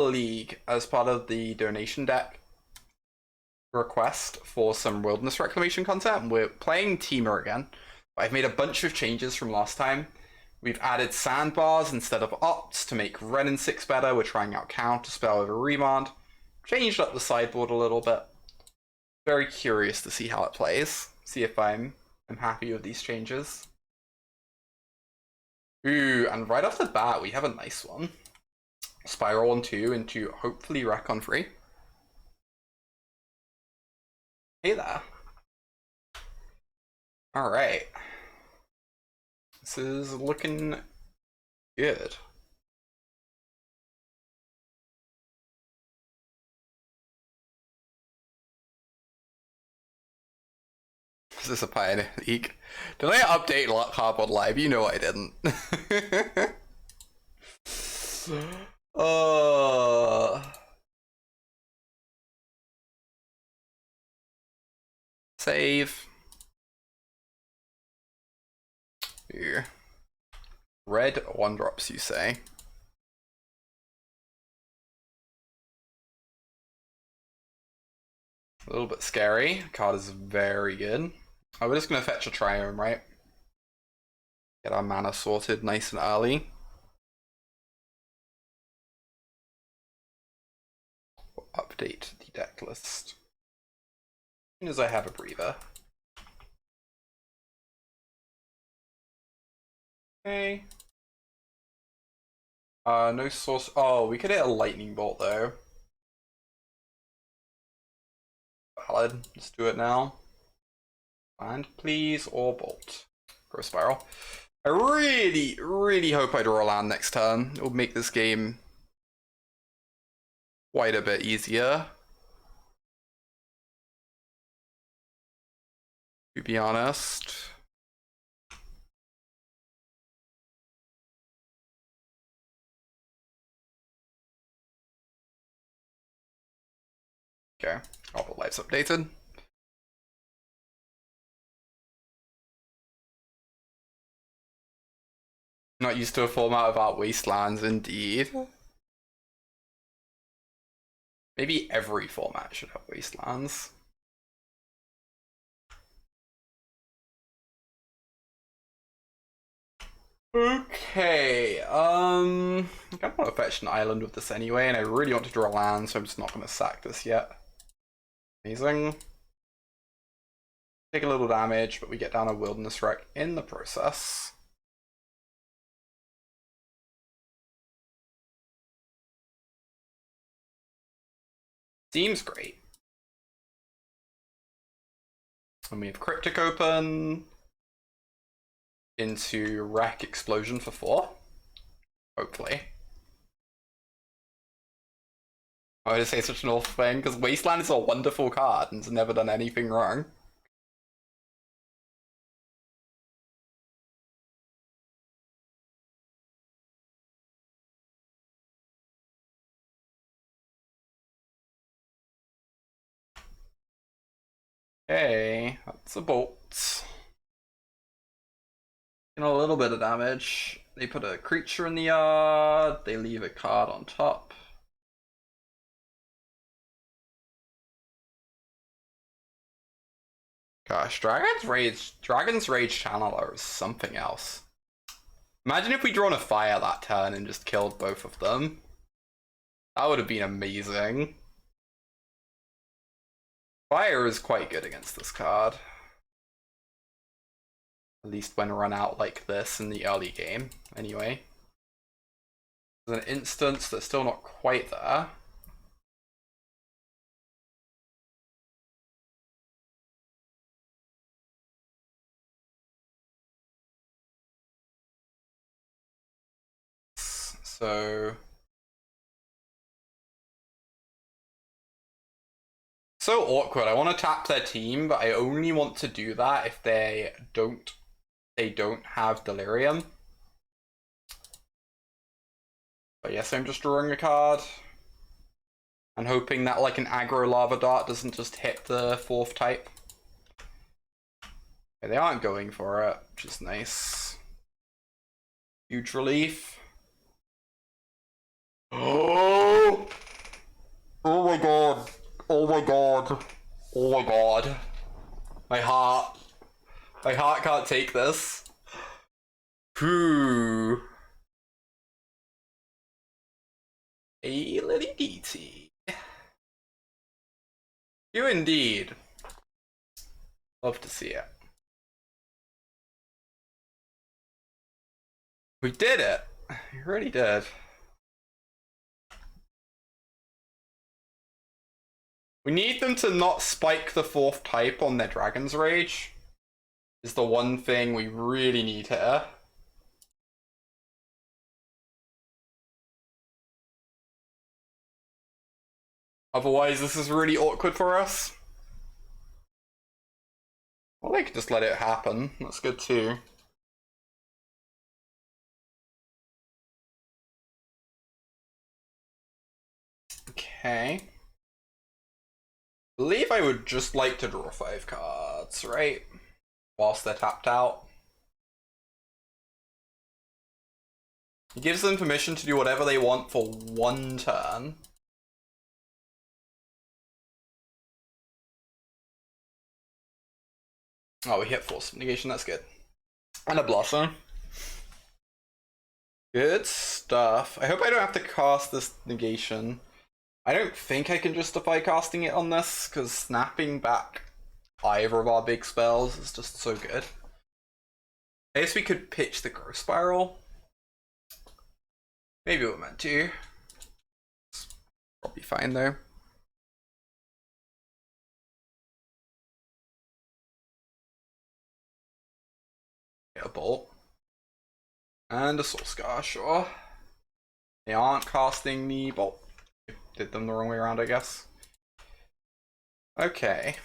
League as part of the donation deck request for some Wilderness Reclamation content. We're playing Temur again. I've made a bunch of changes from last time. We've added sandbars instead of opts to make Ren and 6 better. We're trying out Counterspell over Remand. Changed up the sideboard a little bit. Very curious to see how it plays. See if I'm happy with these changes. Ooh, and right off the bat, we have a nice one. Spiral on 2 into hopefully Wreck on 3. Hey there. Alright. This is looking good. Is this a Pioneer League? Did I update Cardboard Live? You know I didn't. Save. Here. Red 1-drops, you say? A little bit scary. Card is very good. Oh, we're just gonna fetch a Triome, right? Get our mana sorted nice and early. We'll update the deck list. As soon as I have a breather. Okay. No source. Oh, we could hit a lightning bolt though. Valid. Let's do it now. Land, please, or bolt. Grow Spiral. I really hope I draw a land next turn. It will make this game quite a bit easier. To be honest. Okay, all the lives updated. Not used to a format about wastelands, indeed. Maybe every format should have wastelands. Okay, I kind of want to fetch an island with this anyway, and I really want to draw land, so I'm just not going to sack this yet. Amazing. Take a little damage, but we get down a Wilderness Wreck in the process. Seems great. And we have Cryptic open into Wreck Explosion for 4. Hopefully. I would say such an awful thing, because Wasteland is a wonderful card and it's never done anything wrong. Okay, that's a bolt. And a little bit of damage. They put a creature in the yard, they leave a card on top. Gosh, Dragon's Rage Channeler is something else. Imagine if we drawn a fire that turn and just killed both of them. That would have been amazing. Fire is quite good against this card. At least when run out like this in the early game, anyway. There's an instance that's still not quite there. So awkward. I want to tap their team, but I only want to do that if they don't have Delirium. But yes, I'm just drawing a card. And hoping that like an aggro lava dart doesn't just hit the 4th type. Okay, they aren't going for it, which is nice. Huge relief. Oh! no! Oh my god. Oh my god. Oh my god. My heart. My heart can't take this. Whew. A Lily DT. You indeed. Love to see it. We did it. We already did. We need them to not spike the 4th type on their Dragon's Rage. Is the one thing we really need here. Otherwise, this is really awkward for us. Well, they could just let it happen. That's good too. Okay. I believe I would just like to draw 5 cards, right? Whilst they're tapped out. It gives them permission to do whatever they want for 1 turn. Oh, we hit Force Negation, that's good. And a Blossom. Good stuff. I hope I don't have to cast this negation. I don't think I can justify casting it on this, because snapping back either of our big spells is just so good. I guess we could pitch the Growth Spiral. Maybe we're meant to. It's probably fine though. Get a Bolt. And a Soul Scar, sure. They aren't casting the Bolt. Did them the wrong way around, I guess. Okay.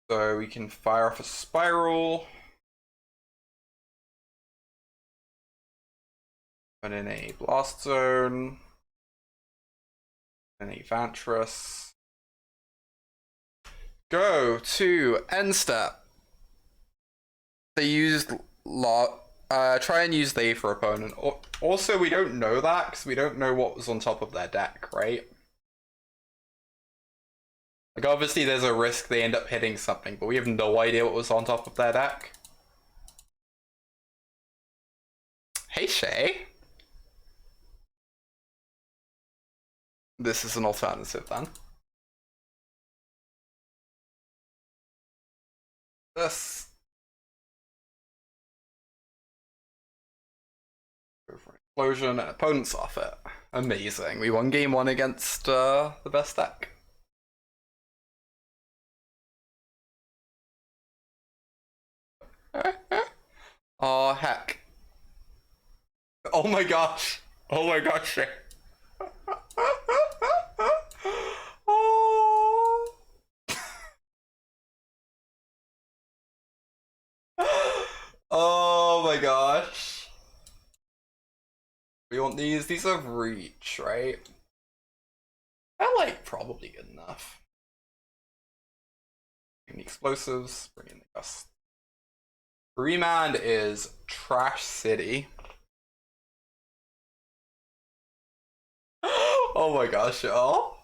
So we can fire off a Spiral. Put in a Blast Zone. And a Vantress. Go to end step. They used try and use they for opponent. Also, we don't know that because we don't know what was on top of their deck, right? Like, obviously there's a risk they end up hitting something, but we have no idea what was on top of their deck. Hey, Shay. This is an alternative then. This. Go for an explosion and opponents off it. Amazing. We won game 1 against the best deck. Oh, heck. Oh my gosh. Oh my gosh, Shay. Oh. Oh my gosh. We want these. These are reach, right? They're like probably good enough. Bring the explosives, bring in the gust. Remand is Trash City. Oh my gosh, y'all.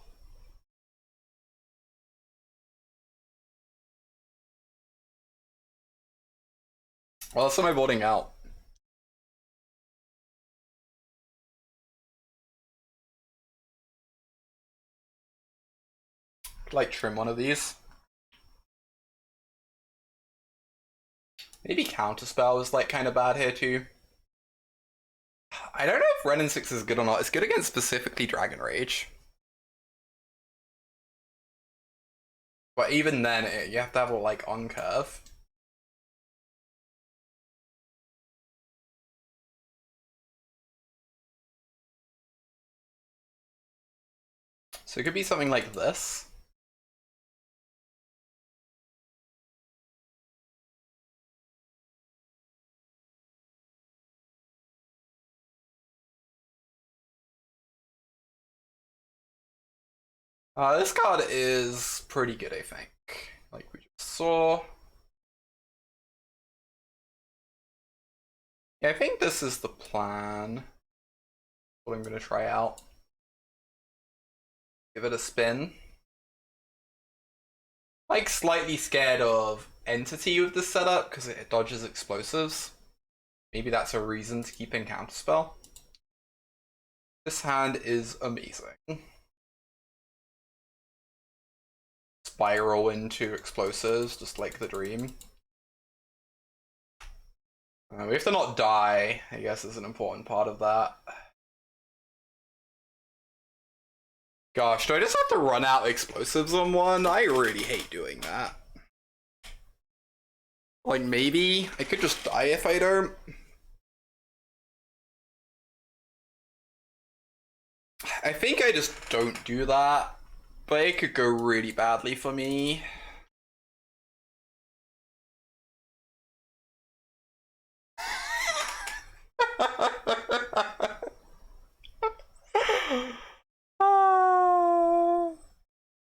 Well, that's my voting out. Could like trim one of these. Maybe Counterspell is like kind of bad here too. I don't know if Ren and 6 is good or not. It's good against specifically Dragon Rage. But even then, you have to have a like on curve. So it could be something like this. This card is pretty good, I think. Like we just saw. Yeah, I think this is the plan. What I'm gonna try out. Give it a spin. Like slightly scared of Entity with this setup because it dodges explosives. Maybe that's a reason to keep in Counterspell. This hand is amazing. Spiral into explosives, just like the dream. We have to not die, I guess, is an important part of that. Gosh, do I just have to run out explosives on one? I really hate doing that. Like, maybe I could just die if I don't. I think I just don't do that, but it could go really badly for me.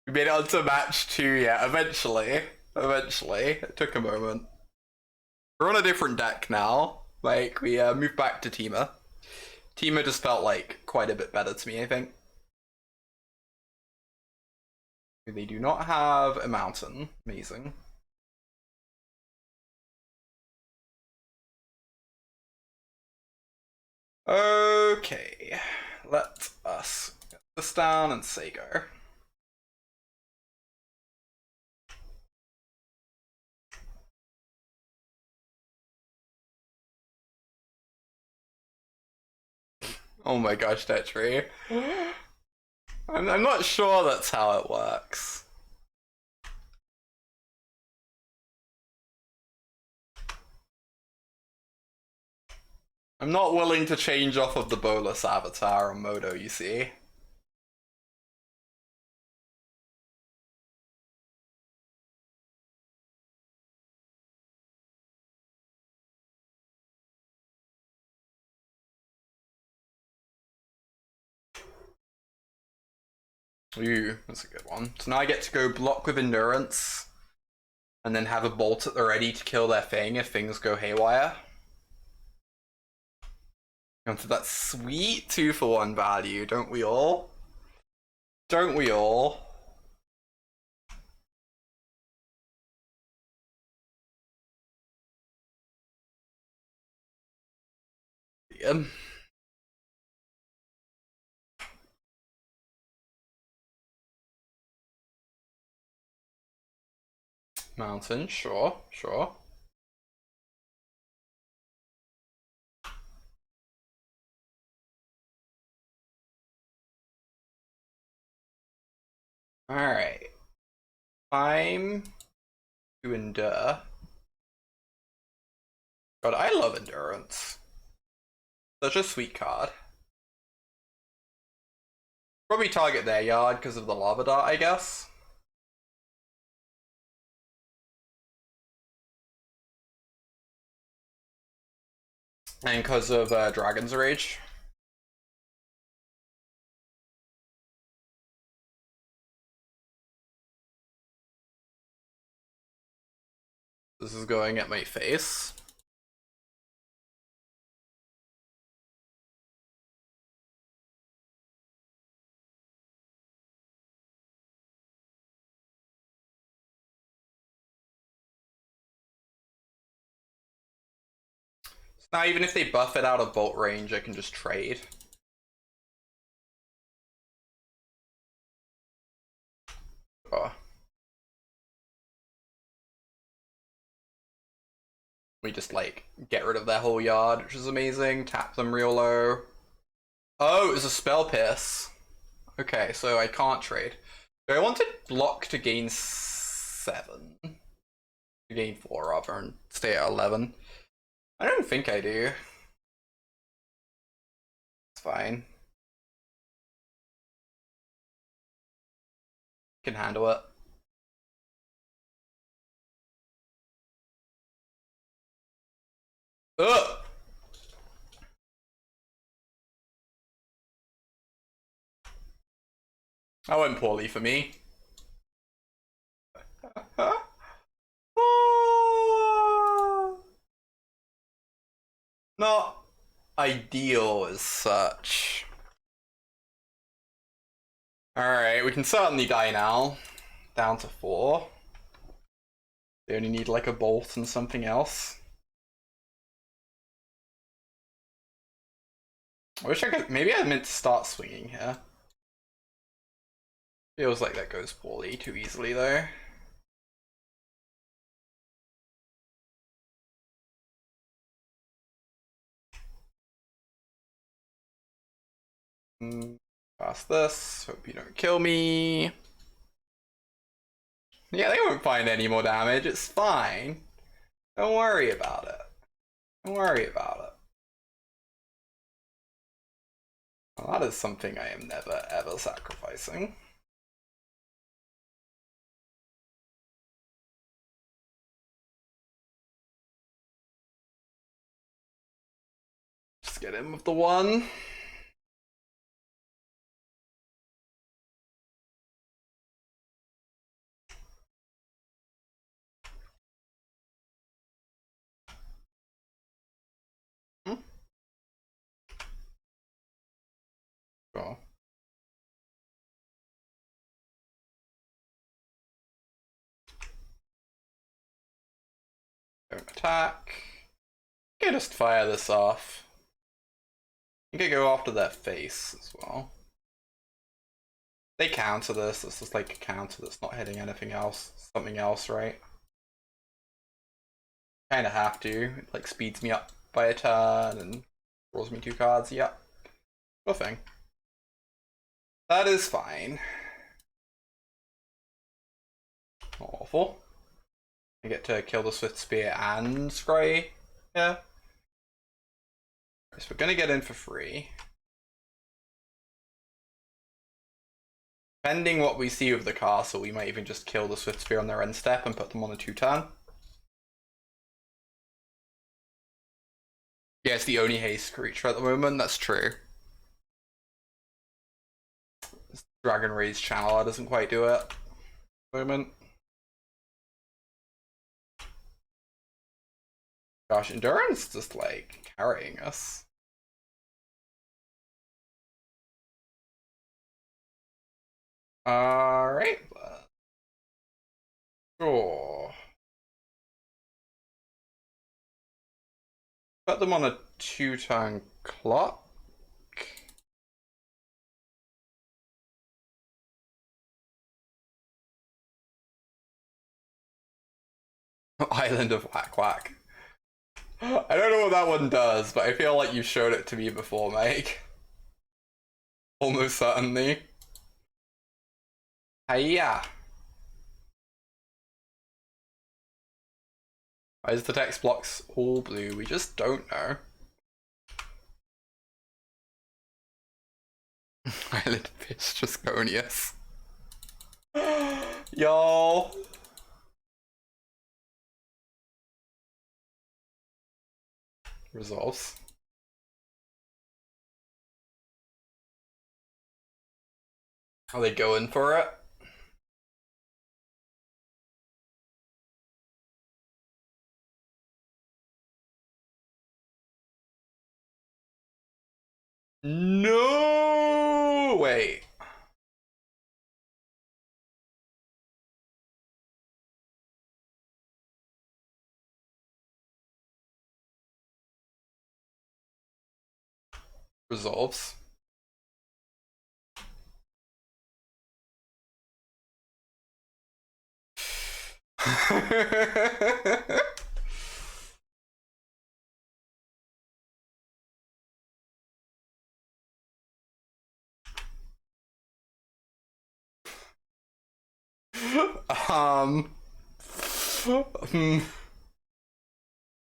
We made it onto match 2, yeah, eventually. Eventually. It took a moment. We're on a different deck now. Like, we moved back to Temur. Temur just felt like quite a bit better to me, I think. They do not have a mountain. Amazing. Okay. Let us get this down and say go. Oh my gosh, that tree. I'm not sure that's how it works. I'm not willing to change off of the Bolus avatar on Modo, you see. Ooh, that's a good one. So now I get to go block with Endurance, and then have a bolt at the ready to kill their thing if things go haywire. Onto that sweet 2-for-1 value, don't we all? Don't we all? Yeah. Mountain, sure, sure. Alright. Time to endure. God, I love Endurance. Such a sweet card. Probably target their yard because of the lava dart, I guess. And because of Dragon's Rage. This is going at my face. So now even if they buff it out of bolt range, I can just trade. Oh. We just like get rid of their whole yard, which is amazing. Tap them real low. Oh, it was a spell pierce. Okay, so I can't trade. Do I want to block to gain 7? To gain 4 rather and stay at 11? I don't think I do. It's fine. Can handle it. Ugh! That went poorly for me. Ah! not ideal as such. Alright, we can certainly die now. Down to 4. They only need like a bolt and something else. I wish I could. Maybe I meant to start swinging here. Feels like that goes poorly too easily though. Pass this. Hope you don't kill me. Yeah, they won't find any more damage. It's fine. Don't worry about it. Don't worry about it. Well, that is something I am never ever sacrificing. Just get in with the 1. Cool. Don't attack. I can just fire this off. I think I go after their face as well. They counter this. This is like a counter that's not hitting anything else. Something else, right? Kind of have to. It like speeds me up by a turn and draws me 2 cards. Yep. Sure thing. That is fine. Not awful. I get to kill the Swift Spear and Scry. Yeah. So we're gonna get in for free. Depending what we see with the castle, we might even just kill the Swift Spear on their end step and put them on a 2-turn. Yeah, it's the only haste creature at the moment, that's true. Dragon Rage Channeler doesn't quite do it at the moment. Gosh, Endurance just like carrying us. Alright. Sure. Put them on a 2-turn clock. Island of Whack Whack. I don't know what that one does, but I feel like you showed it to me before, Mike. Almost certainly. Hiya. Why is the text blocks all blue? We just don't know. Island Fish Draconius. Y'all. Resolves. Are they going for it? No! Wait. Resolves. um. Hmm.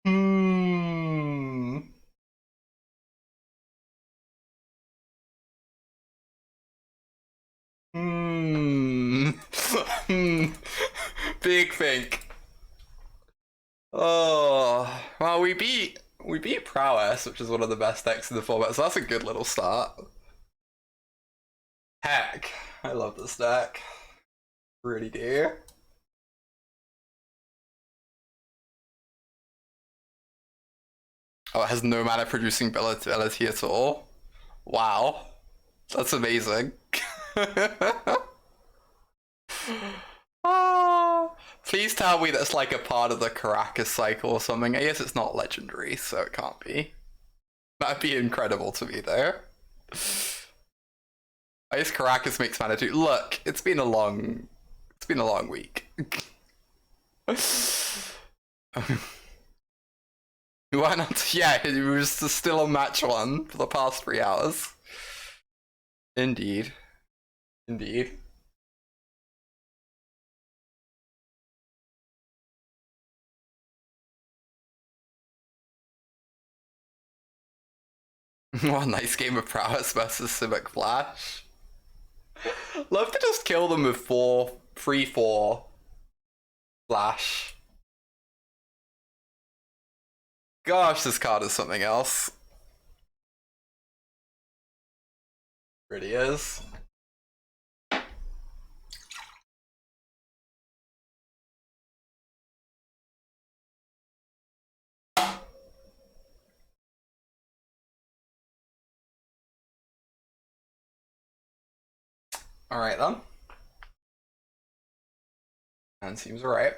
Hmm. Hmm. Big think. Oh, well, we beat Prowess, which is one of the best decks in the format, so that's a good little start. Heck, I love this deck. Really do. Oh, it has no mana producing ability at all. Wow. That's amazing. Ah, please tell me that's like a part of the Caracas cycle or something. I guess it's not legendary, so it can't be. That'd be incredible to me, though. I guess Caracas makes mana too. Look, it's been a long week. Why not? Yeah, it was still on match one for the past 3 hours. Indeed. Indeed. What a nice game of prowess versus Civic Flash. Love to just kill them with 4 Flash. Gosh, this card is something else. Really is. Alright then. And seems alright.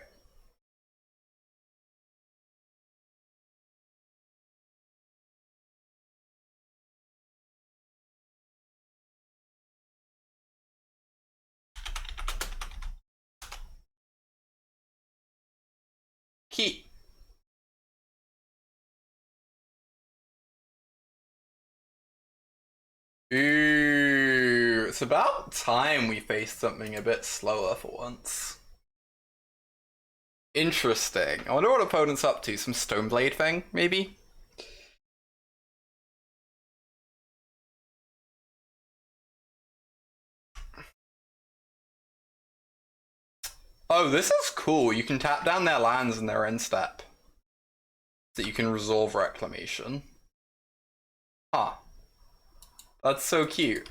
Key. Ooh, it's about time we faced something a bit slower for once. Interesting. I wonder what opponent's up to. Some Stoneblade thing, maybe? Oh, this is cool. You can tap down their lands in their end step. So you can resolve Reclamation. Huh. That's so cute.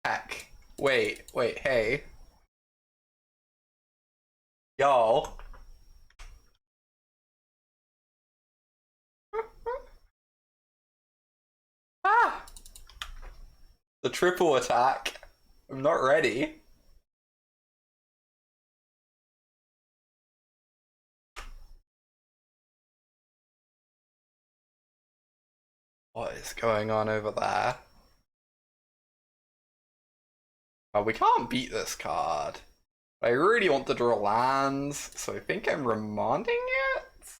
Heck. Wait, hey. Y'all. Ah! The triple attack. I'm not ready. What is going on over there? Oh, we can't beat this card. I really want to draw lands, so I think I'm remanding it?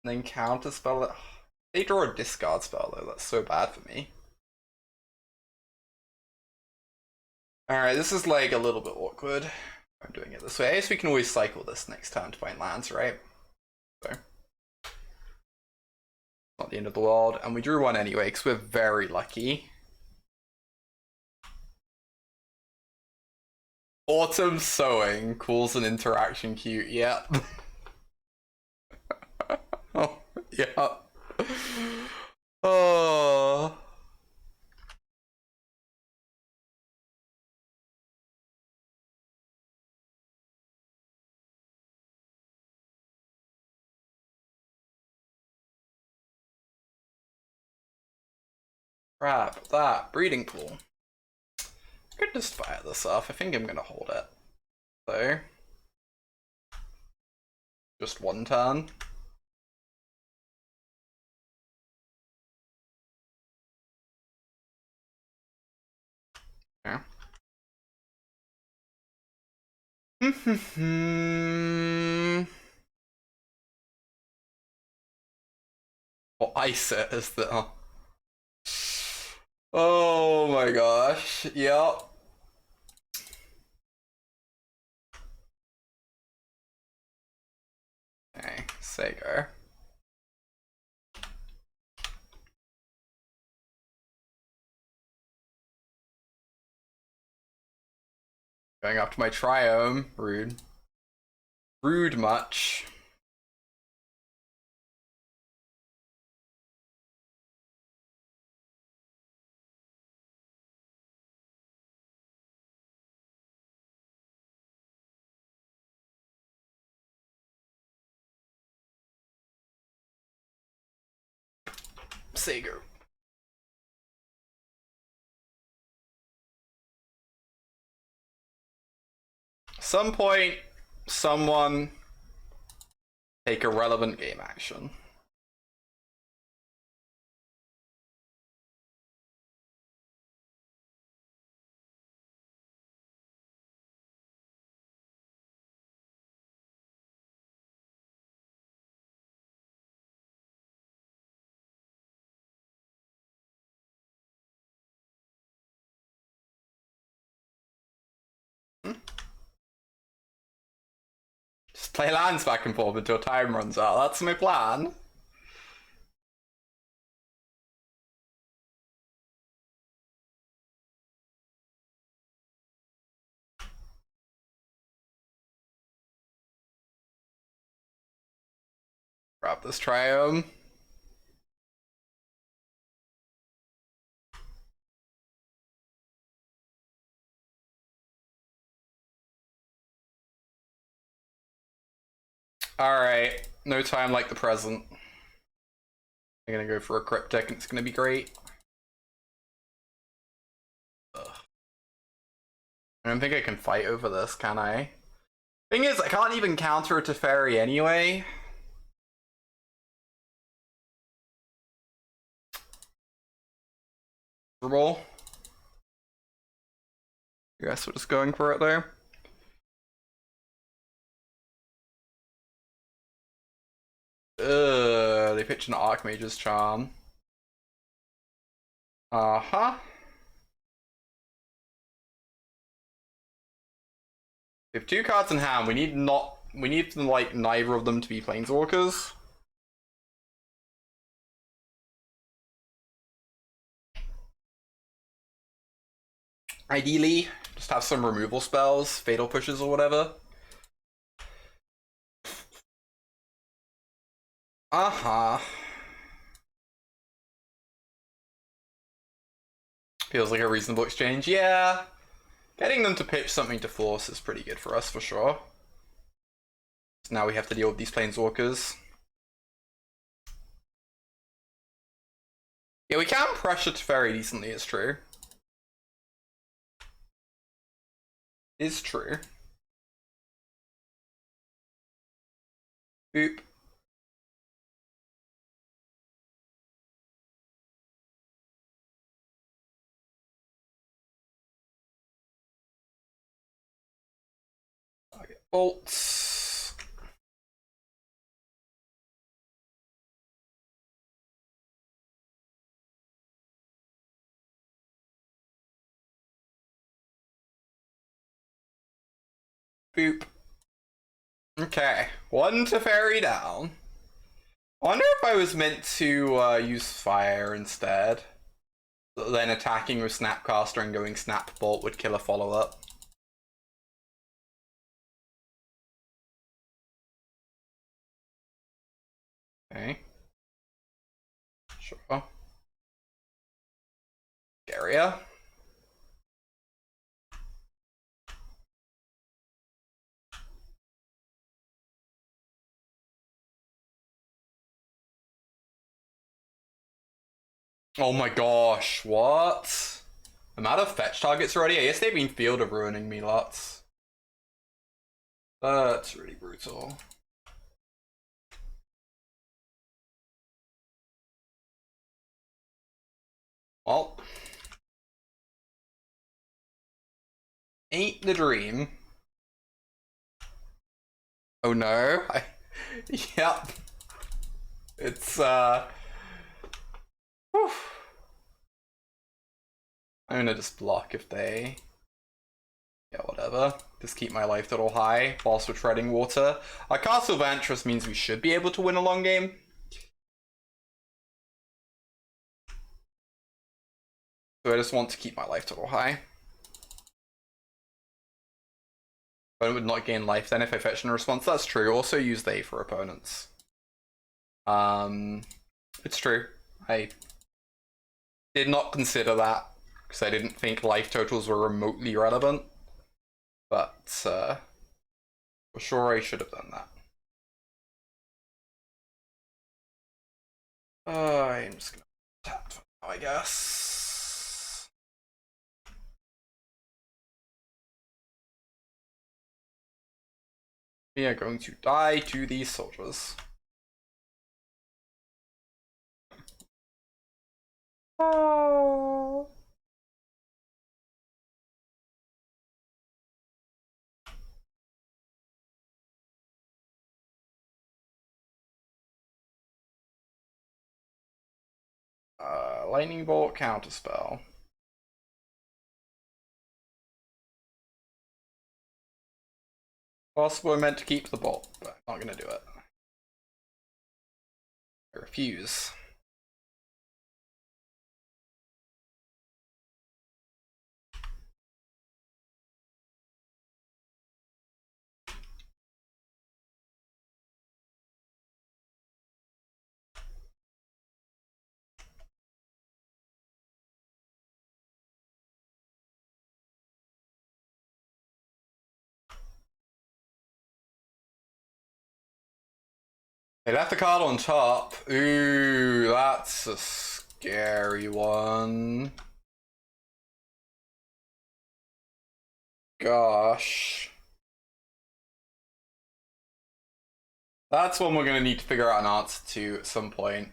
And then counterspell it. They draw a discard spell though, that's so bad for me. Alright, this is like a little bit awkward. I'm doing it this way. I guess we can always cycle this next turn to find lands, right? So. Not the end of the world. And we drew one anyway, because we're very lucky. Autumn Sowing calls an interaction cute. Yep. Oh, yeah. Oh. Crap, that breeding pool. I could just fire this off. I think I'm gonna hold it. So. Just one turn. Yeah. Well, ice it is the. Oh my gosh. Yep. Okay, Sego. Going up to my triome. Rude. Rude much. Sego. Some point, someone take a relevant game action. Just play lands back and forth until time runs out. That's my plan. Grab this triome. Alright, no time like the present. I'm gonna go for a cryptic and it's gonna be great. Ugh. I don't think I can fight over this, can I? Thing is, I can't even counter a Teferi anyway. Roll. I guess we're just going for it there. They pitch an Archmage's Charm. Uh-huh. We have two cards in hand. We need like neither of them to be planeswalkers. Ideally, just have some removal spells, fatal pushes or whatever. Uh-huh. Feels like a reasonable exchange. Yeah. Getting them to pitch something to force is pretty good for us, for sure. So now we have to deal with these planeswalkers. Yeah, we can pressure Teferi decently, it's true. Is true. Boop. Okay, bolts. Boop. Okay, one Teferi down. I wonder if I was meant to use fire instead. Then attacking with Snapcaster and going Snap Bolt would kill a follow-up. Okay. Sure. Area. Oh my gosh, what? I'm out of fetch targets already? I guess they've been Field of ruining me lots. That's really brutal. Well. Ain't the dream. Oh no. Yep. It's, whew. I'm gonna just block if they... Yeah, whatever. Just keep my life total high whilst we're treading water. Our Castle Vantress means we should be able to win a long game. So I just want to keep my life total high. But I would not gain life then if I fetch in response. That's true. Also use they for opponents. It's true. I did not consider that because I didn't think life totals were remotely relevant. But for sure I should have done that. I'm just gonna Tap for now, I guess. We are going to die to these soldiers. Oh. Lightning bolt counterspell. Possibly meant to keep the bolt, but I'm not gonna do it. I refuse. They left the card on top. Ooh, that's a scary one. Gosh. That's one we're gonna need to figure out an answer to at some point.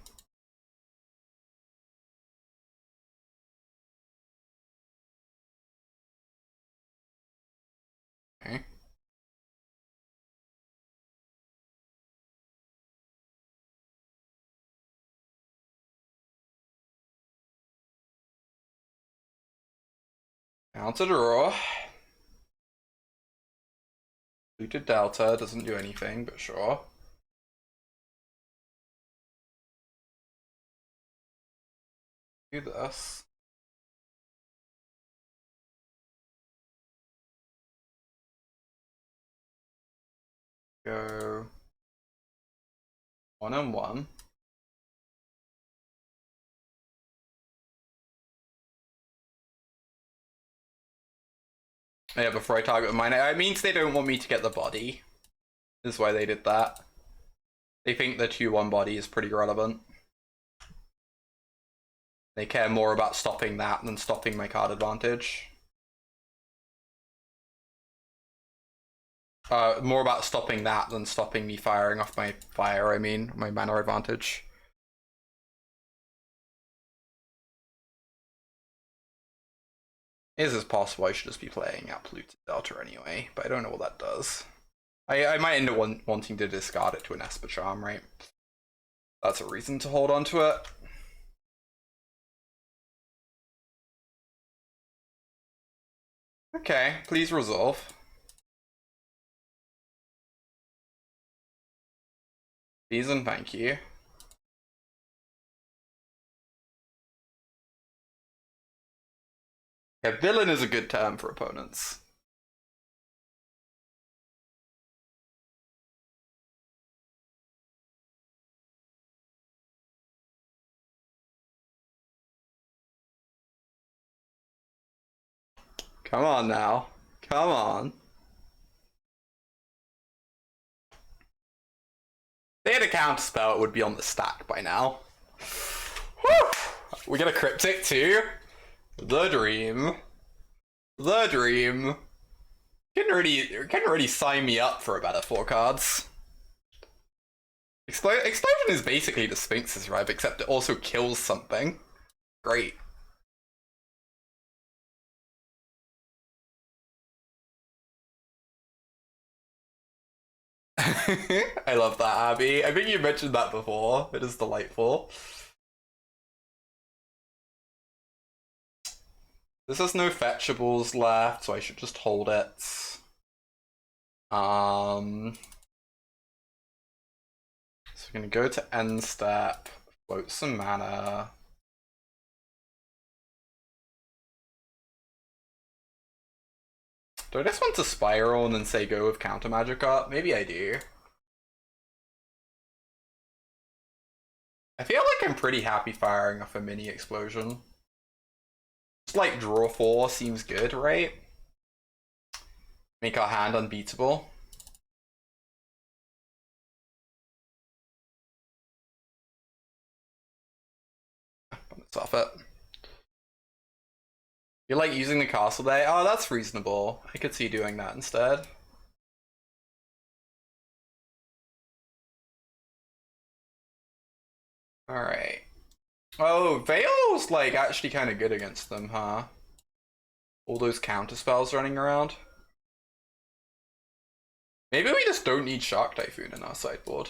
Okay. Counter draw. Looted Delta doesn't do anything, but sure. Do this. Go 1-1. Yeah, before I target mine, it means they don't want me to get the body. This is why they did that. They think the 2-1 body is pretty relevant. They care more about stopping that than stopping my card advantage. More about stopping that than stopping me firing off my fire, I mean, my mana advantage. Is it possible I should just be playing out Polluted Delta anyway, but I don't know what that does. I might end up wanting to discard it to an Esper Charm, right? That's a reason to hold on to it. Okay, please resolve. Please and thank you. Yeah, villain is a good term for opponents. Come on now. Come on. If they had a counterspell, it would be on the stack by now. Whew! We get a cryptic too. The dream. The dream. Can already sign me up for a better 4 cards. Explosion is basically the Sphinx's Rev, except it also kills something. Great. I love that, Abby. I think you mentioned that before. It is delightful. This has no fetchables left, so I should just hold it. So we're gonna go to end step, float some mana. Do I just want to spiral and then say go with counter magic up? Maybe I do. I feel like I'm pretty happy firing off a mini explosion. Just like draw 4 seems good, right? Make our hand unbeatable. Stop it. You like using the castle day? Oh, that's reasonable. I could see doing that instead. Alright. Oh, Veil's like actually kind of good against them, huh? All those counter spells running around. Maybe we just don't need Shark Typhoon in our sideboard.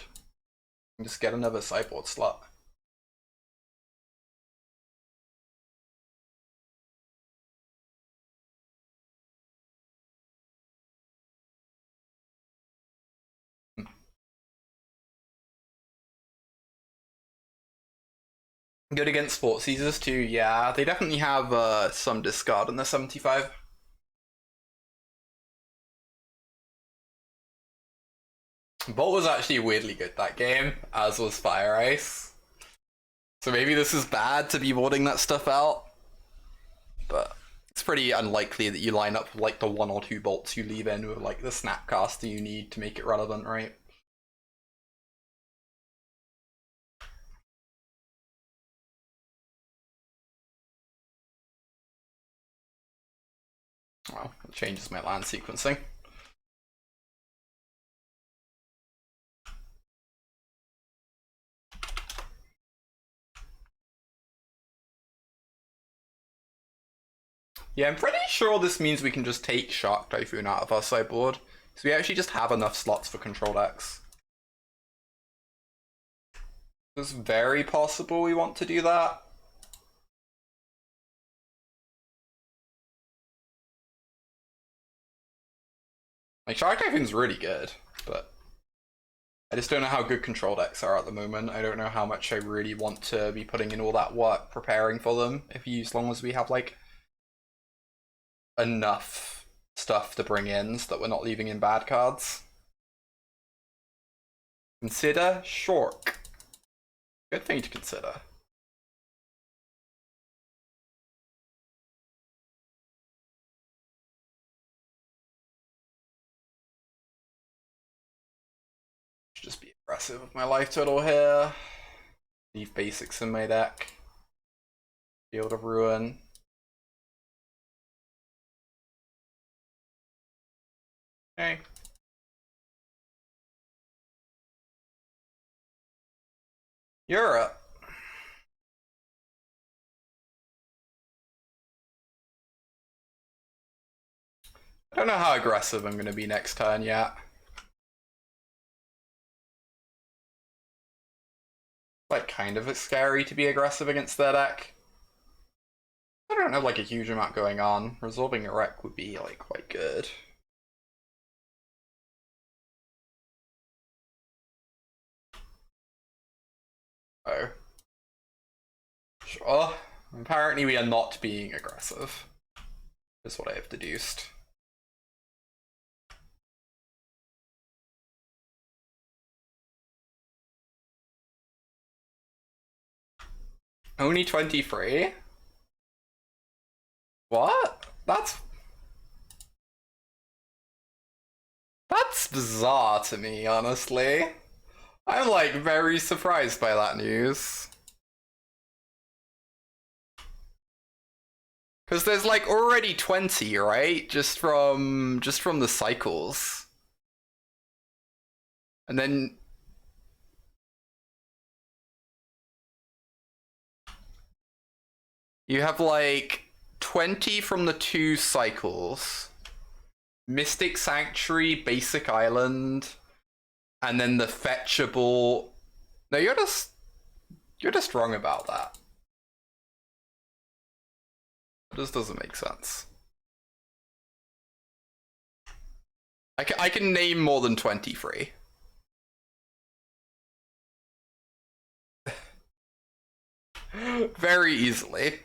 And just get another sideboard slot. Good against Sport Seasons too, yeah. They definitely have some discard in the 75. Bolt was actually weirdly good that game, as was Fire Ice. So maybe this is bad to be boarding that stuff out. But it's pretty unlikely that you line up like the 1 or 2 bolts you leave in with like the Snapcaster you need to make it relevant, right? Well, it changes my land sequencing. Yeah, I'm pretty sure this means we can just take Shark Typhoon out of our sideboard. So we actually just have enough slots for control decks. It's very possible we want to do that. Like, Shark Typhoon's really good, but I just don't know how good control decks are at the moment. I don't know how much I really want to be putting in all that work preparing for them, as long as we have, like, enough stuff to bring in so that we're not leaving in bad cards. Consider Shork. Good thing to consider. Should just be aggressive with my life total here. Leave basics in my deck. Field of Ruin. Okay. Europe. I don't know how aggressive I'm going to be next turn yet. Like, kind of scary to be aggressive against their deck. I don't have like a huge amount going on. Resolving a wreck would be like quite good. Oh. Sure. Apparently we are not being aggressive. Is what I have deduced. Only 23? What? That's bizarre to me, honestly. I'm like very surprised by that news. Because there's like already 20, right? Just from the cycles. And then you have like 20 from the 2 cycles. Mystic Sanctuary, Basic Island, and then the fetchable. No, you're just wrong about that. This doesn't make sense. I can name more than 23. Very easily.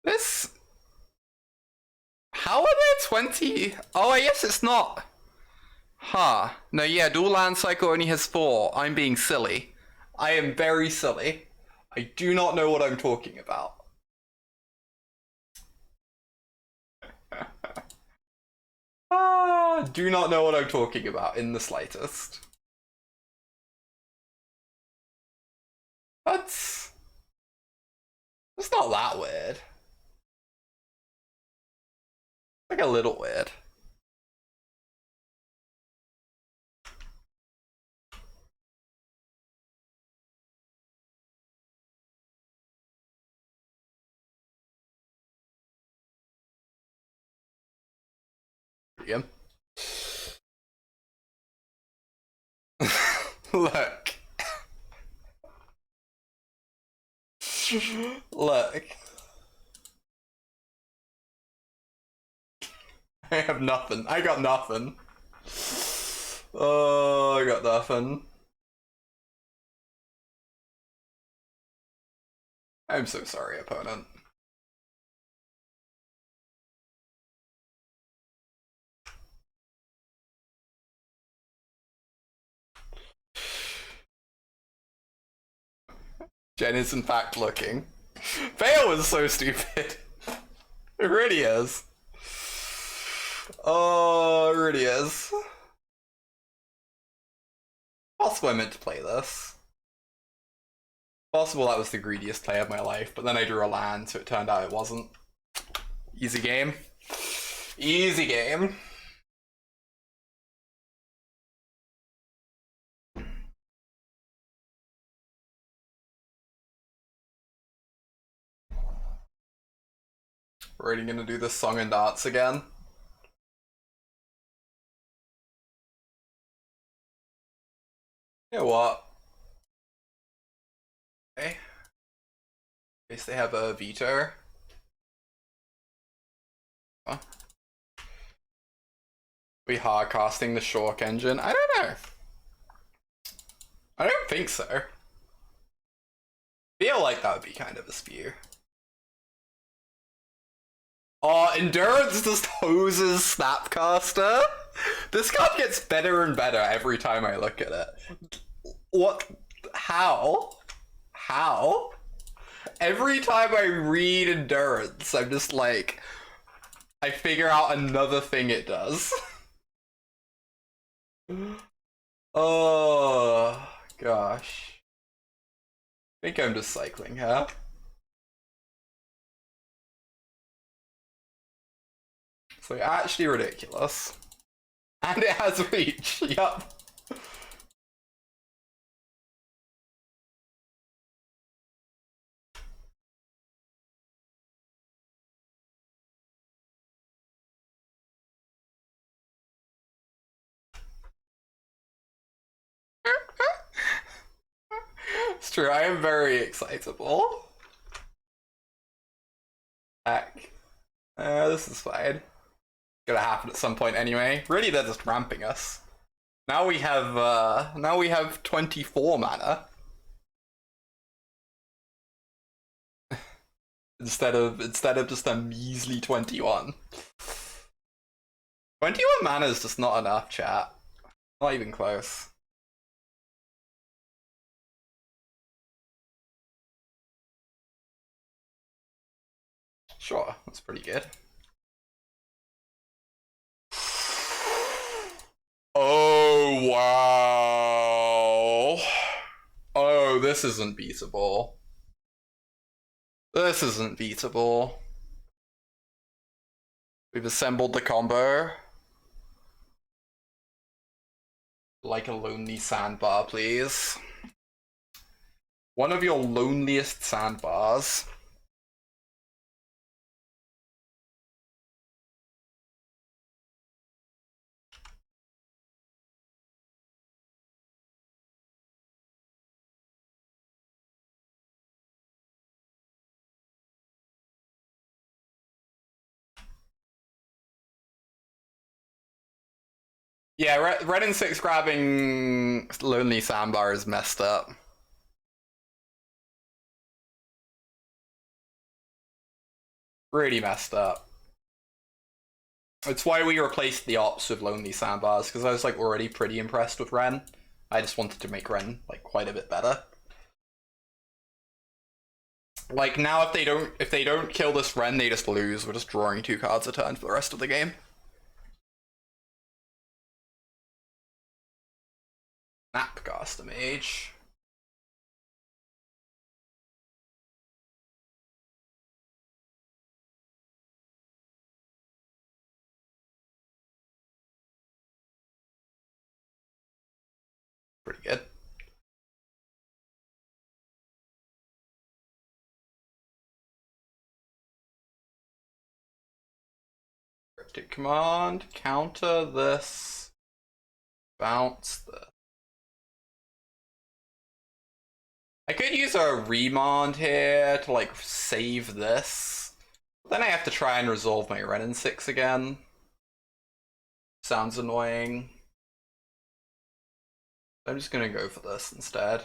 This... How are there 20? Oh, I guess it's not. Huh. No, yeah, dual land cycle only has 4. I'm being silly. I am very silly. I do not know what I'm talking about. Ah. Do not know what I'm talking about in the slightest. That's not that weird. Like a little weird. Yeah. Look. Look. I have nothing. I got nothing. Oh, I got nothing. I'm so sorry, opponent. Jen is in fact looking. Fail was so stupid. It really is. Oh, it really is. Possible I meant to play this. Possible that was the greediest play of my life, but then I drew a land, so it turned out it wasn't. Easy game. Easy game. We're already gonna do this song and dance again. You know what? Okay. In case they have a veto. Huh? We hard casting the Shork engine? I don't know. I don't think so. Feel like that would be kind of a spew. Oh, Endurance just hoses Snapcaster? This card gets better and better every time I look at it. What? How? How? Every time I read Endurance, I'm just like, I figure out another thing it does. Oh, gosh. I think I'm just cycling, huh? So actually ridiculous. And it has reach, yup. It's true, I am very excitable. Heck. This is fine. Gonna happen at some point anyway. Really, they're just ramping us. Now we have 24 mana. instead of just a measly 21. 21 mana is just not enough, chat. Not even close. Sure, that's pretty good. Oh, wow. Oh, this isn't beatable. This isn't beatable. We've assembled the combo. Like a lonely sandbar, please. One of your loneliest sandbars. Yeah, red and 6 grabbing lonely sandbar is messed up. Really messed up. It's why we replaced the ops with lonely sandbars, because I was like already pretty impressed with Ren. I just wanted to make Ren like quite a bit better. Like now if they don't kill this Ren, they just lose. We're just drawing 2 cards a turn for the rest of the game. cast a mage. Pretty good. Cryptic command, counter this, bounce this. I could use a remand here to like save this. Then I have to try and resolve my Renin 6 again. Sounds annoying. I'm just gonna go for this instead.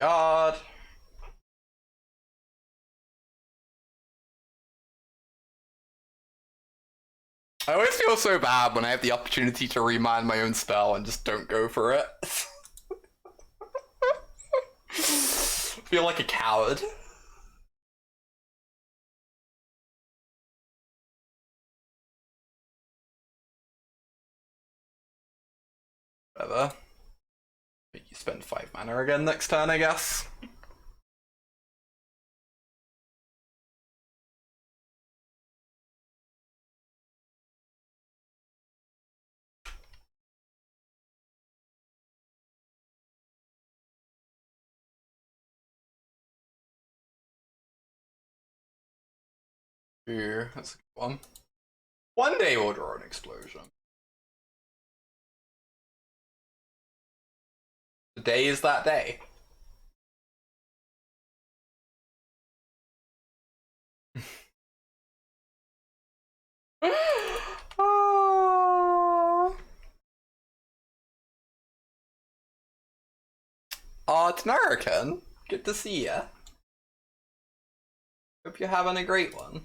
God. I always feel so bad when I have the opportunity to remind my own spell and just don't go for it. Feel like a coward. Whatever. Make you spend 5 mana again next turn, I guess. Ooh, that's a good one. One day we'll draw an explosion. The day is that day. It's American. Good to see ya. Hope you're having a great one.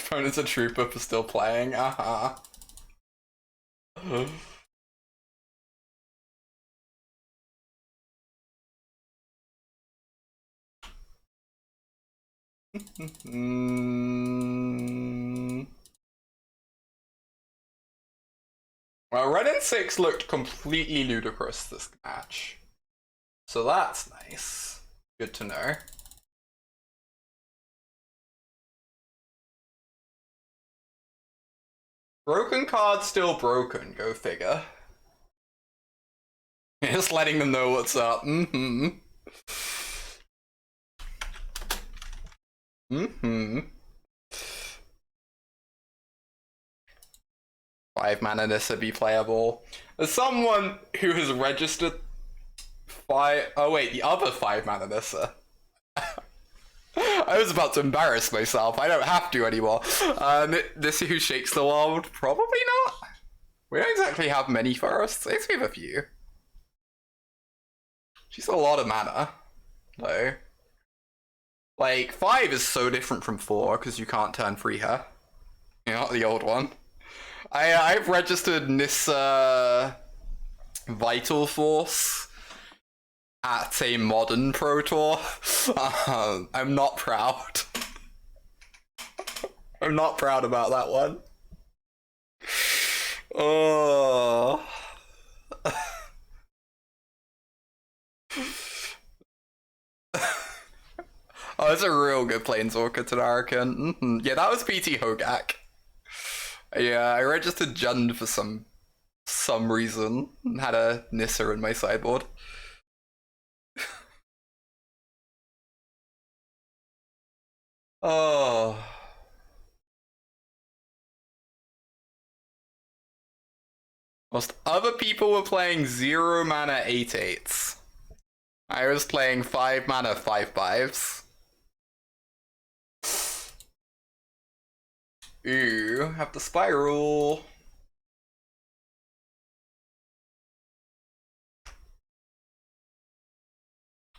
Opponent's a trooper for still playing. Well, Renin 6 looked completely ludicrous this match. So that's nice. Good to know. Broken card still broken, go figure. Just letting them know what's up. Mm-hmm. 5 mana Nissa be playable. As someone who has registered 5... Oh wait, the other 5 mana Nissa. I was about to embarrass myself. I don't have to anymore. Nissa who shakes the world? Probably not. We don't exactly have many forests. I guess we have a few. She's a lot of mana, though. Like, 5 is so different from 4 because you can't turn free her. You're not the old one. I've registered Nissa Vital Force at a modern Pro Tour. I'm not proud. I'm not proud about that one. Oh. Oh, that's a real good Planeswalker to Narracan. Yeah, that was PT Hogak. Yeah, I registered Jund for some reason and had a Nissa in my sideboard. Oh. Most other people were playing 0 mana 8/8s. I was playing 5 mana 5/5s. Ooh, have the spiral.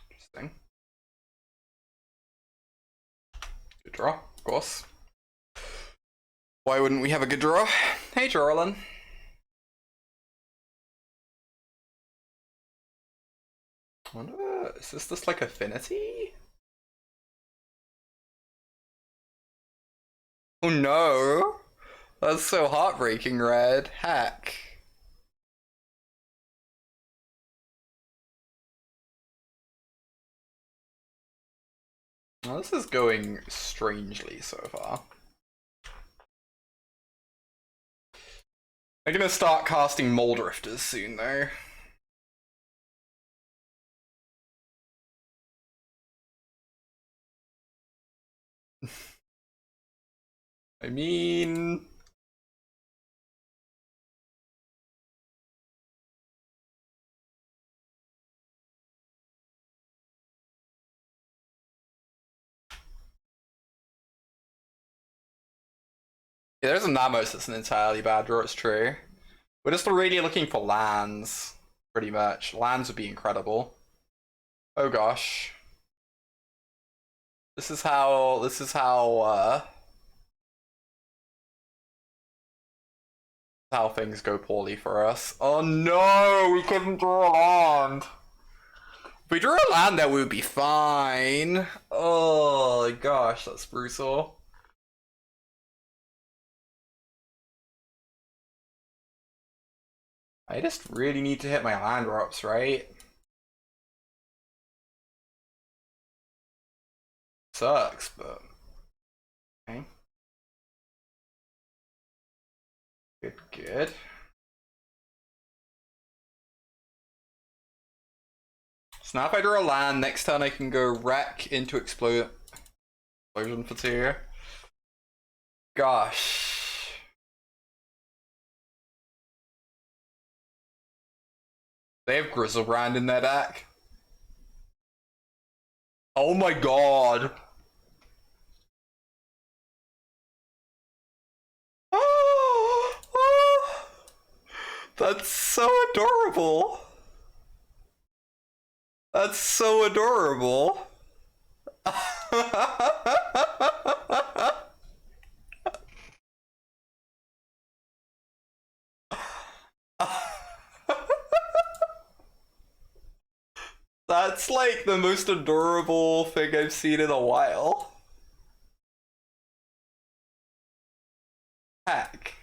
Interesting. Good draw, of course. Why wouldn't we have a good draw? Hey, Jorlin. wonder, is this like affinity? Oh no! That's so heartbreaking, Red. Heck. Well, this is going strangely so far. I'm gonna start casting Moldrifters soon, though. I mean... Yeah, there's a Namos that's an entirely bad draw, it's true. We're just really looking for lands, pretty much. Lands would be incredible. Oh gosh. This is how things go poorly for us. Oh no, we couldn't draw a land. If we drew a land, that would be fine. Oh gosh, that's brutal. I just really need to hit my land drops, right? Sucks, but okay. Good. So now if I draw a land, next turn I can go wreck into explosion for 2. Gosh. They have Grizzlebrand in their deck. Oh my god. That's so adorable. That's so adorable. That's like the most adorable thing I've seen in a while. Heck.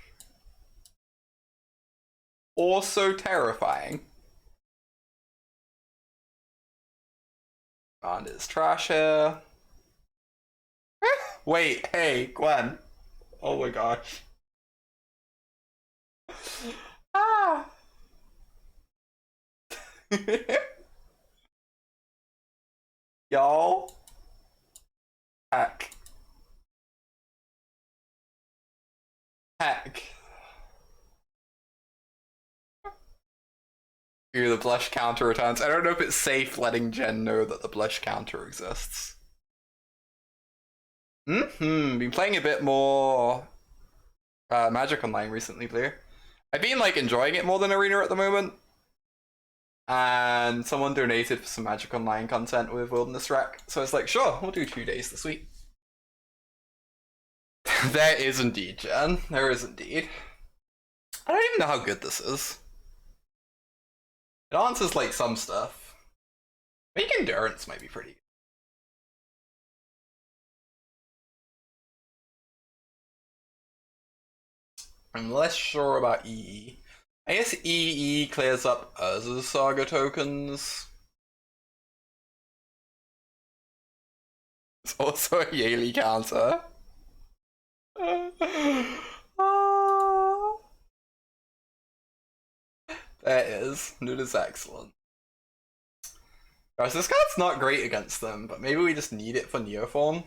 Also terrifying. And it's trash here. Wait, hey, Gwen. Oh my gosh. Ah. Y'all. Heck. Heck. Ooh, the blush counter returns. I don't know if it's safe letting Jen know that the blush counter exists. Been playing a bit more Magic Online recently, Blue. I've been like enjoying it more than Arena at the moment. And someone donated for some Magic Online content with Wilderness Wreck. So it's like, sure, we'll do 2 days this week. There is indeed, Jen. There is indeed. I don't even know how good this is. It answers like some stuff. Make Endurance might be pretty good. I'm less sure about EE. I guess EE clears up Urza's Saga tokens. It's also a Yali counter. That is. It is excellent. Gosh, this card's not great against them, but maybe we just need it for Neoform.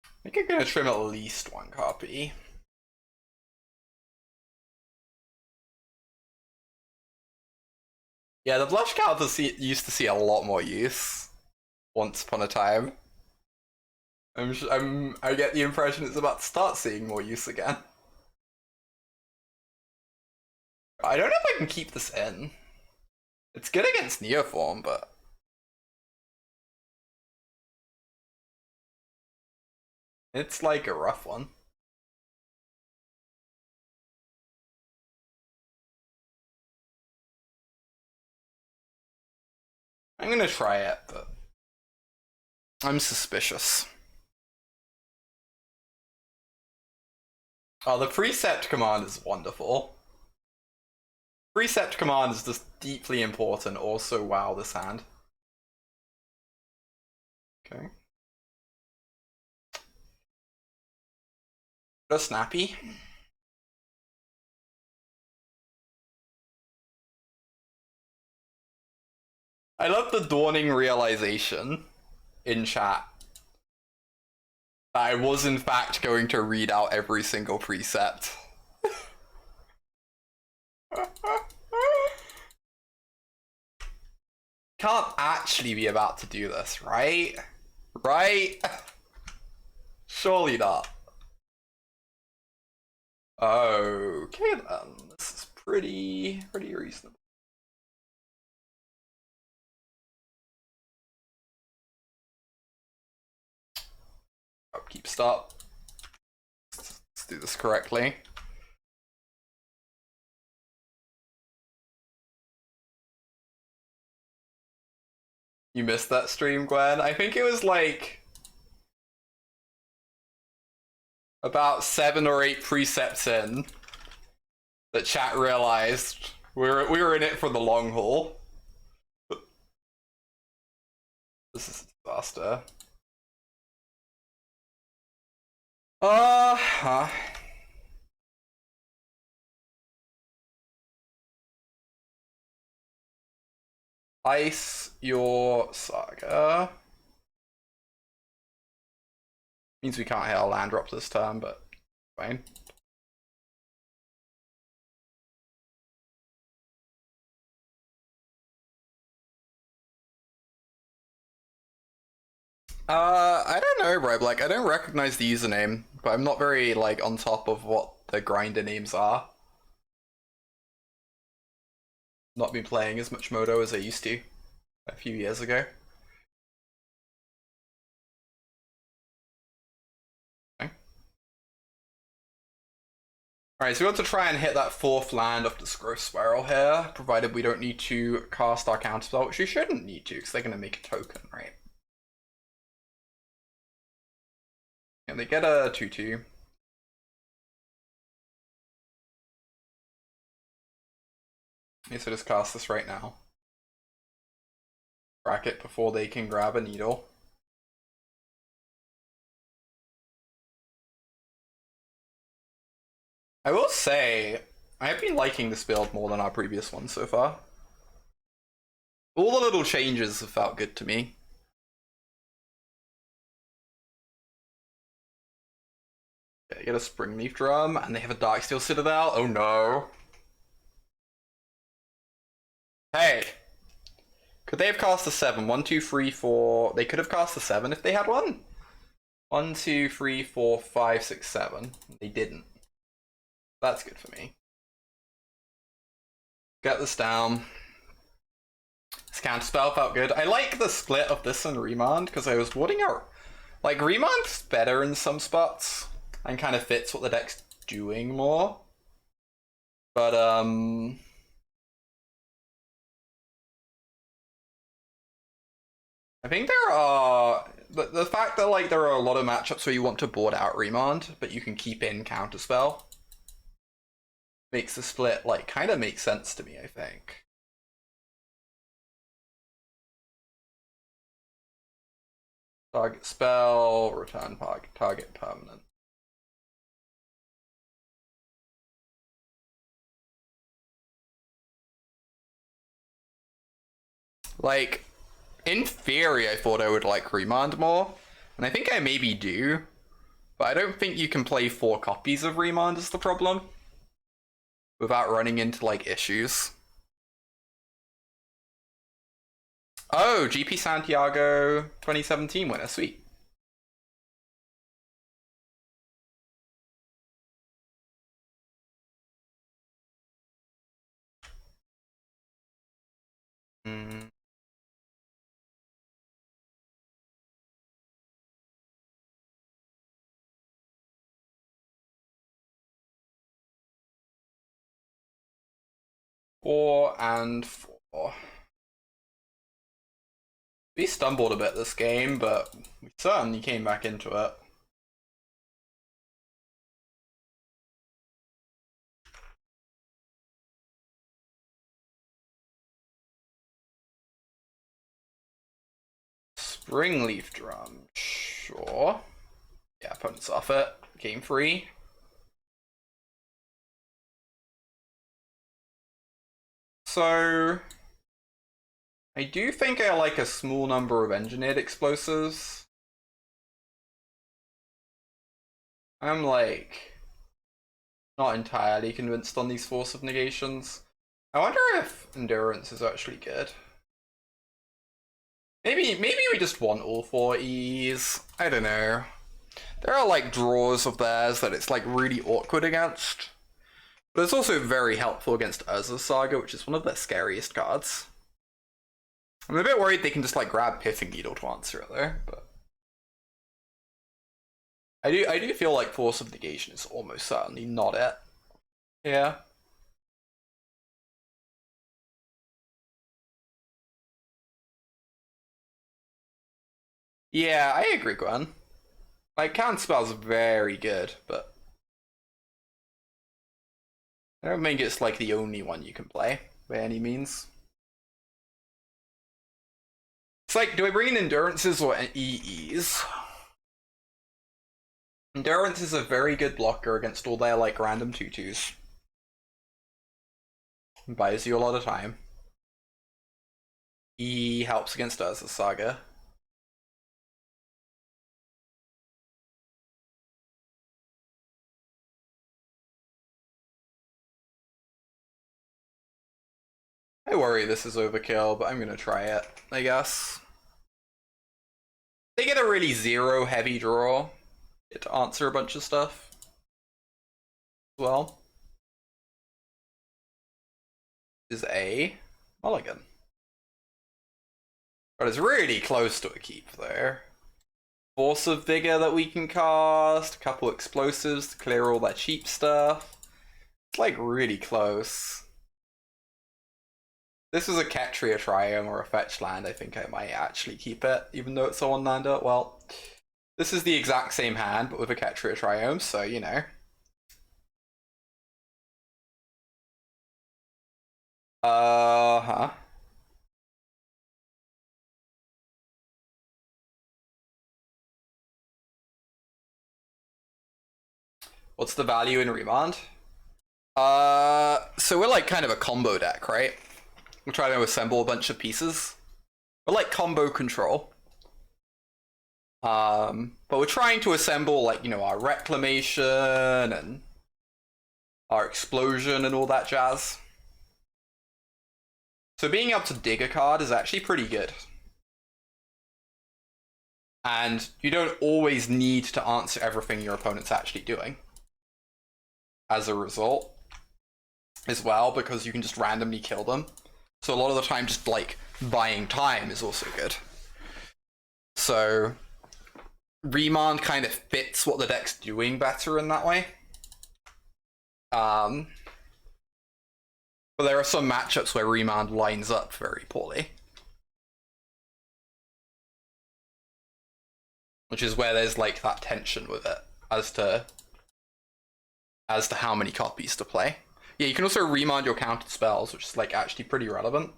I think I'm gonna trim at least 1 copy. Yeah, the blush counter used to see a lot more use once upon a time. I get the impression it's about to start seeing more use again. I don't know if I can keep this in. It's good against Neoform, but it's like a rough one. I'm gonna try it, but I'm suspicious. Oh, the precept command is wonderful. Precept command is just deeply important. Also, wow, this hand. Okay. Just snappy. I love the dawning realization in chat that I was in fact going to read out every single precept. Can't actually be about to do this, right? Right? Surely not. Okay then. This is pretty reasonable. Upkeep stop. Let's do this correctly. You missed that stream, Gwen? I think it was like about 7 or 8 precepts in that chat realized we were in it for the long haul. This is a disaster. Huh. Ice your saga. Means we can't hit our land drop this turn, but fine. I don't know, bro. Like, I don't recognize the username, but I'm not very, like, on top of what the grinder names are. Not been playing as much Modo as I used to a few years ago. Okay. Alright, so we want to try and hit that 4th land of this growth spiral here, provided we don't need to cast our counterspell, which we shouldn't need to, because they're going to make a token, right? And they get a 2/2. Okay, so just cast this right now. Bracket before they can grab a needle. I will say, I've been liking this build more than our previous one so far. All the little changes have felt good to me. Okay, get a Springleaf Drum, and they have a Darksteel Citadel. Oh no. Hey! Could they have cast a 7? 1, 2, 3, 4. They could have cast a 7 if they had one. 1, 2, 3, 4, 5, 6, 7. They didn't. That's good for me. Get this down. This counterspell felt good. I like the split of this and Remand because I was warding out. Like, Remand's better in some spots and kind of fits what the deck's doing more. But, I think there are the fact that like there are a lot of matchups where you want to board out Remand, but you can keep in Counterspell makes the split like kind of make sense to me, I think. Target spell, return target permanent. Like, in theory, I thought I would like Remand more, and I think I maybe do, but I don't think you can play 4 copies of Remand is the problem, without running into like issues. Oh, GP Santiago 2017 winner, sweet. Mm. Four and 4. We stumbled a bit this game, but we certainly came back into it. Springleaf Drum, sure. Yeah, opponent's off it. Game 3. So I do think I like a small number of engineered explosives. I'm like not entirely convinced on these force of negations. I wonder if endurance is actually good. Maybe we just want all 4 E's. I don't know. There are like draws of theirs that it's like really awkward against. But it's also very helpful against Urza's Saga, which is one of their scariest cards. I'm a bit worried they can just like grab Pithing Needle to answer it though, but I do feel like Force of Negation is almost certainly not it. Yeah. Yeah, I agree, Gwen. Like counterspell's very good, but I don't think it's like the only one you can play by any means. It's like, do I bring in endurances or EEs? Endurance is a very good blocker against all their like random tutus. Buys you a lot of time. E helps against Urza's Saga. I worry this is overkill, but I'm gonna try it, I guess. They get a really zero heavy draw. Get to answer a bunch of stuff as well. Is a mulligan. But it's really close to a keep there. Force of Vigor that we can cast, a couple explosives to clear all that cheap stuff. It's like really close. This was a Ketria Triome or a fetch land, I think I might actually keep it, even though it's a one-lander. Well, this is the exact same hand, but with a Ketria Triome, so you know. Huh. What's the value in Remand? So we're like kind of a combo deck, right? We're trying to assemble a bunch of pieces. We're like combo control. But we're trying to assemble like, you know, our Reclamation and our Explosion and all that jazz. So being able to dig a card is actually pretty good. And you don't always need to answer everything your opponent's actually doing. As a result, as well, because you can just randomly kill them. So a lot of the time, just like buying time is also good. So Remand kind of fits what the deck's doing better in that way. But there are some matchups where Remand lines up very poorly. Which is where there's like that tension with it as to how many copies to play. Yeah, you can also remand your countered spells, which is like actually pretty relevant.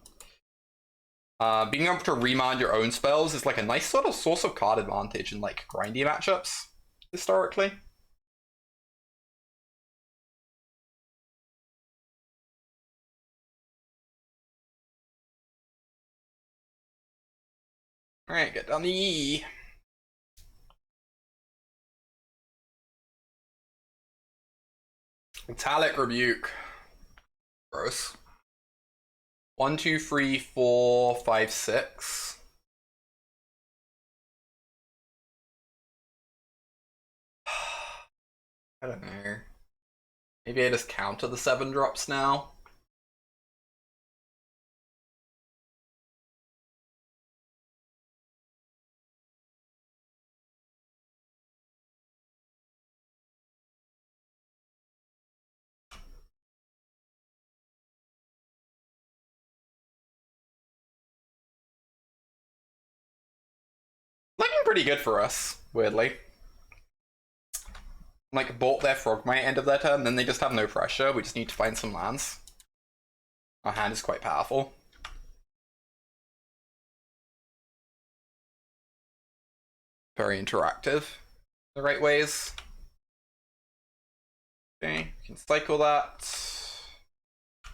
Being able to remand your own spells is like a nice sort of source of card advantage in like grindy matchups, historically. Alright, get down the E. Metallic Rebuke. Gross. 1, 2, 3, 4, 5, 6. I don't know. Maybe I just counter the 7 drops now. pretty good for us, weirdly. Like, bought their Frogmite end of their turn, then they just have no pressure. We just need to find some lands. Our hand is quite powerful. Very interactive. The right ways. Okay, we can cycle that.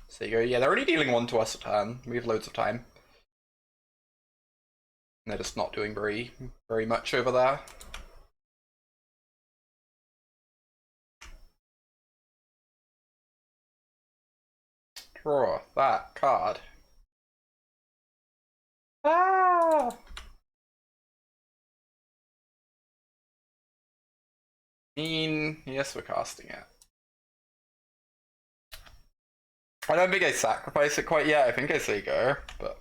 So you go, yeah, they're already dealing 1 to us a turn. We have loads of time. And they're just not doing very much over there. Draw that card. Ah! Yes, we're casting it. I don't think I sacrifice it quite yet. I think I say go, but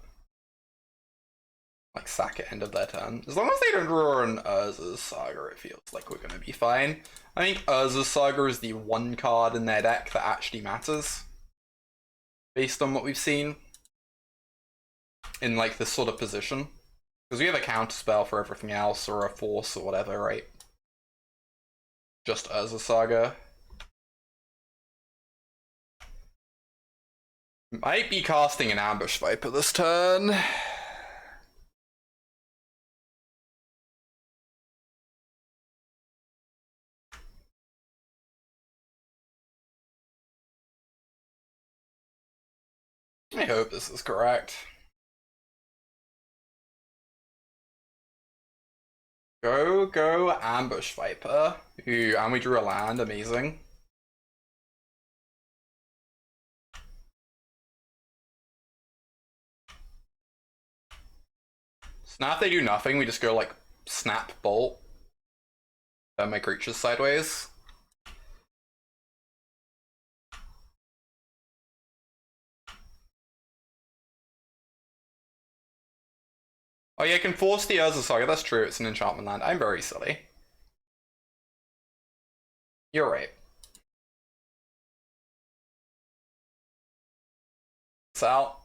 like sack it end of their turn. As long as they don't draw an Urza's Saga, it feels like we're gonna be fine. I think Urza's Saga is the one card in their deck that actually matters, based on what we've seen in like this sort of position. Because we have a counter spell for everything else, or a force, or whatever, right? Just Urza's Saga. Might be casting an Ambush Viper this turn. I hope this is correct. Go, Ambush Viper. Ooh, and we drew a land, amazing. So now if they do nothing, we just go like Snap Bolt. Then my creatures sideways. Oh yeah, I can force the Urza Saga, that's true, it's an enchantment land. I'm very silly. You're right. It's out.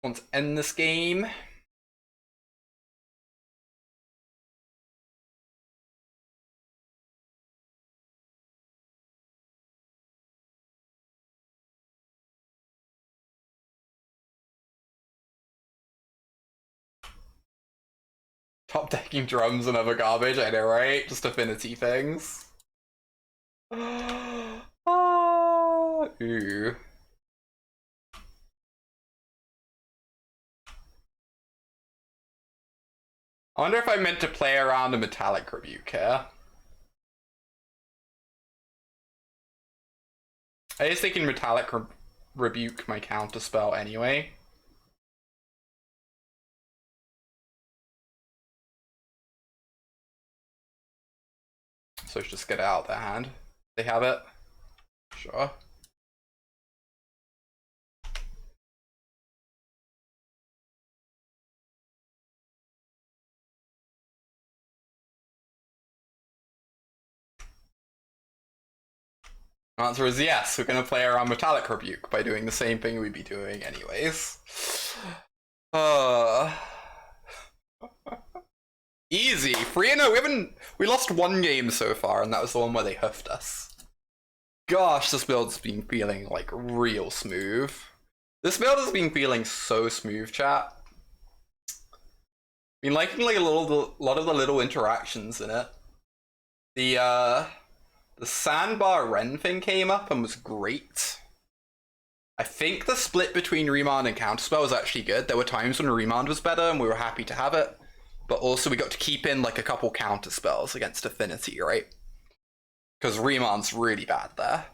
Want to end this game. Top decking drums and other garbage, I know, right? Just affinity things. Ooh. I wonder if I meant to play around a Metallic Rebuke here. I was thinking Metallic Rebuke my counterspell anyway. So just get it out of their hand. They have it. Sure. Answer is yes, we're gonna play around Metallic Rebuke by doing the same thing we'd be doing anyways. Easy. 3-0. We lost 1 game so far, and that was the one where they huffed us. Gosh, this build's been feeling like real smooth. This build has been feeling so smooth, chat. Been liking like a lot of the little interactions in it. The Sandbar Ren thing came up and was great. I think the split between Remand and Counterspell was actually good. There were times when Remand was better and we were happy to have it. But also we got to keep in like a couple counterspells against Affinity, right? Because Remand's really bad there.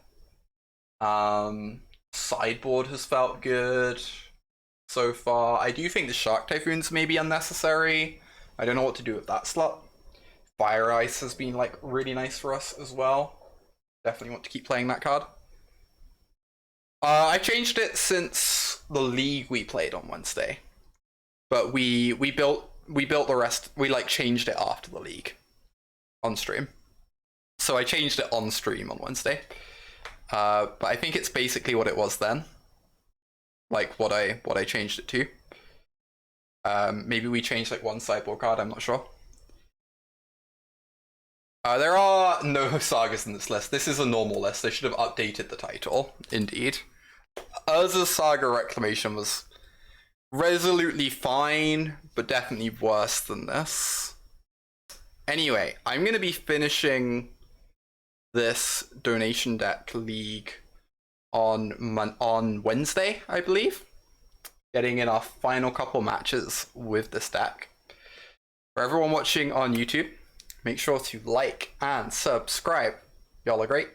Sideboard has felt good so far. I do think the Shark Typhoon's maybe unnecessary. I don't know what to do with that slot. Fire Ice has been like really nice for us as well. Definitely want to keep playing that card. I changed it since the league we played on Wednesday, but we built the rest. We like changed it after the league on stream, so I changed it on stream on Wednesday. But I think it's basically what it was then, like what I changed it to. Maybe we changed like one sideboard card. I'm not sure. There are no sagas in this list. This is a normal list. They should have updated the title, indeed. Urza's Saga Reclamation was resolutely fine, but definitely worse than this. Anyway, I'm going to be finishing this donation deck league on Wednesday, I believe. Getting in our final couple matches with this deck. For everyone watching on YouTube, make sure to like and subscribe. Y'all are great.